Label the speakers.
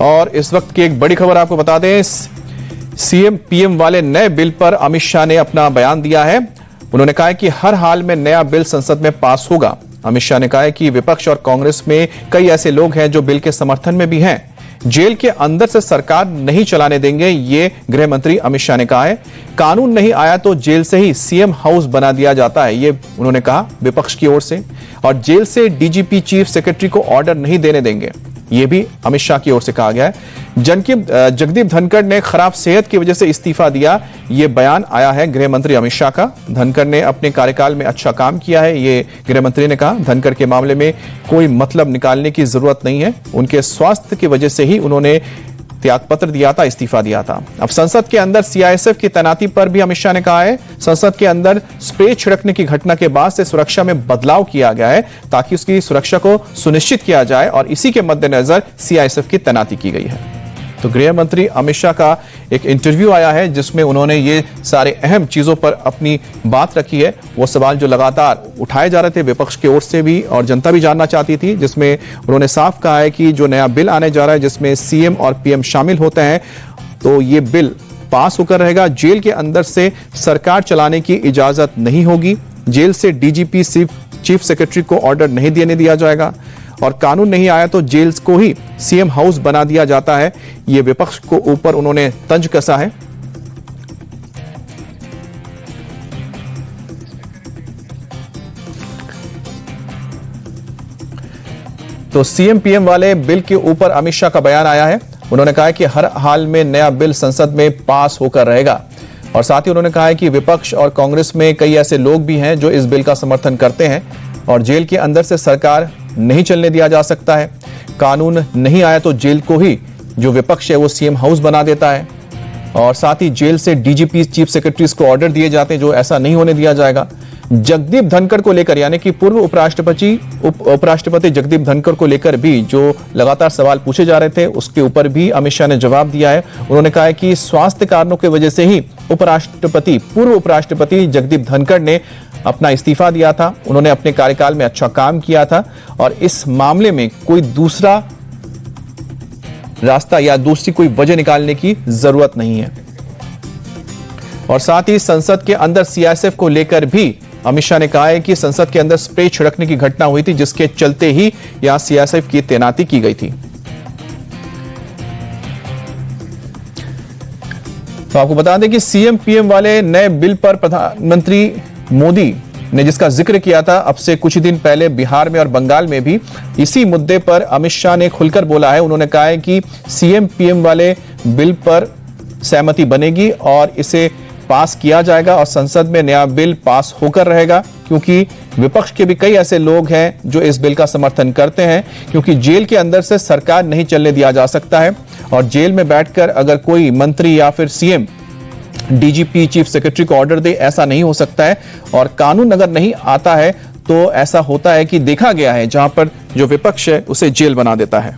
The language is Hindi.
Speaker 1: और इस वक्त की एक बड़ी खबर आपको बता दें, सीएम पीएम वाले नए बिल पर अमित शाह ने अपना बयान दिया है। उन्होंने कहा है कि हर हाल में नया बिल संसद में पास होगा। अमित शाह ने कहा है कि विपक्ष और कांग्रेस में कई ऐसे लोग हैं जो बिल के समर्थन में भी हैं। जेल के अंदर से सरकार नहीं चलाने देंगे, ये गृह मंत्री अमित शाह ने कहा है। कानून नहीं आया तो जेल से ही सीएम हाउस बना दिया जाता है, ये उन्होंने कहा विपक्ष की ओर से। और जेल से डीजीपी चीफ सेक्रेटरी को ऑर्डर नहीं देने देंगे, ये भी अमित शाह की ओर से कहा गया है। जगदीप धनखड़ ने खराब सेहत की वजह से इस्तीफा दिया, ये बयान आया है गृह मंत्री अमित शाह का। धनखड़ ने अपने कार्यकाल में अच्छा काम किया है, ये गृह मंत्री ने कहा। धनखड़ के मामले में कोई मतलब निकालने की जरूरत नहीं है, उनके स्वास्थ्य की वजह से ही उन्होंने त्यागपत्र दिया था, इस्तीफा दिया था। अब संसद के अंदर सीआईएसएफ की तैनाती पर भी अमित शाह ने कहा है। संसद के अंदर स्प्रे छिड़कने की घटना के बाद से सुरक्षा में बदलाव किया गया है ताकि उसकी सुरक्षा को सुनिश्चित किया जाए और इसी के मद्देनजर सीआईएसएफ की तैनाती की गई है। तो गृह मंत्री अमित शाह का एक इंटरव्यू आया है जिसमें उन्होंने ये सारे अहम चीजों पर अपनी बात रखी है। वो सवाल जो लगातार उठाए जा रहे थे विपक्ष की ओर से भी और जनता भी जानना चाहती थी, जिसमें उन्होंने साफ कहा है कि जो नया बिल आने जा रहा है जिसमें सीएम और पीएम शामिल होते हैं, तो ये बिल पास होकर रहेगा। जेल के अंदर से सरकार चलाने की इजाजत नहीं होगी, जेल से डीजीपी चीफ सेक्रेटरी को ऑर्डर नहीं देने दिया जाएगा और कानून नहीं आया तो जेल को ही सीएम हाउस बना दिया जाता है। ये विपक्ष को ऊपर उन्होंने तंज कसा है। तो सीएम पीएम वाले बिल के ऊपर अमित शाह का बयान आया है। उन्होंने कहा है कि हर हाल में नया बिल संसद में पास होकर रहेगा और साथ ही उन्होंने कहा है कि विपक्ष और कांग्रेस में कई ऐसे लोग भी हैं जो इस बिल का समर्थन करते हैं और जेल के अंदर से सरकार नहीं चलने दिया जा सकता है। कानून नहीं आया तो जेल को ही जो विपक्ष है वो सीएम हाउस बना देता है और साथ ही जेल से डीजीपी चीफ सेक्रेटरीज को ऑर्डर दिए जाते हैं, जो ऐसा नहीं होने दिया जाएगा। जगदीप धनखड़ को लेकर यानी कि पूर्व उपराष्ट्रपति जगदीप धनखड़ को लेकर भी जो लगातार सवाल पूछे जा रहे थे उसके ऊपर भी अमित शाह ने जवाब दिया है। उन्होंने कहा है कि स्वास्थ्य कारणों की वजह से ही पूर्व उपराष्ट्रपति जगदीप धनखड़ ने अपना इस्तीफा दिया था। उन्होंने अपने कार्यकाल में अच्छा काम किया था और इस मामले में कोई दूसरा रास्ता या दूसरी कोई वजह निकालने की जरूरत नहीं है। और साथ ही संसद के अंदर सीआईएसएफ को लेकर भी अमित शाह ने कहा है कि संसद के अंदर स्प्रे छिड़कने की घटना हुई थी जिसके चलते ही यहां सीआईएसएफ की तैनाती की गई थी। तो आपको बता दें कि सीएम पीएम वाले नए बिल पर प्रधानमंत्री मोदी ने जिसका जिक्र किया था, अब से कुछ दिन पहले बिहार में और बंगाल में भी इसी मुद्दे पर अमित शाह ने खुलकर बोला है। उन्होंने कहा है कि सीएम पीएम वाले बिल पर सहमति बनेगी और इसे पास किया जाएगा और संसद में नया बिल पास होकर रहेगा, क्योंकि विपक्ष के भी कई ऐसे लोग हैं जो इस बिल का समर्थन करते हैं, क्योंकि जेल के अंदर से सरकार नहीं चलने दिया जा सकता है और जेल में बैठकर अगर कोई मंत्री या फिर सीएम डीजीपी चीफ सेक्रेटरी को ऑर्डर दे, ऐसा नहीं हो सकता है। और कानून अगर नहीं आता है तो ऐसा होता है कि देखा गया है जहां पर जो विपक्ष है उसे जेल बना देता है।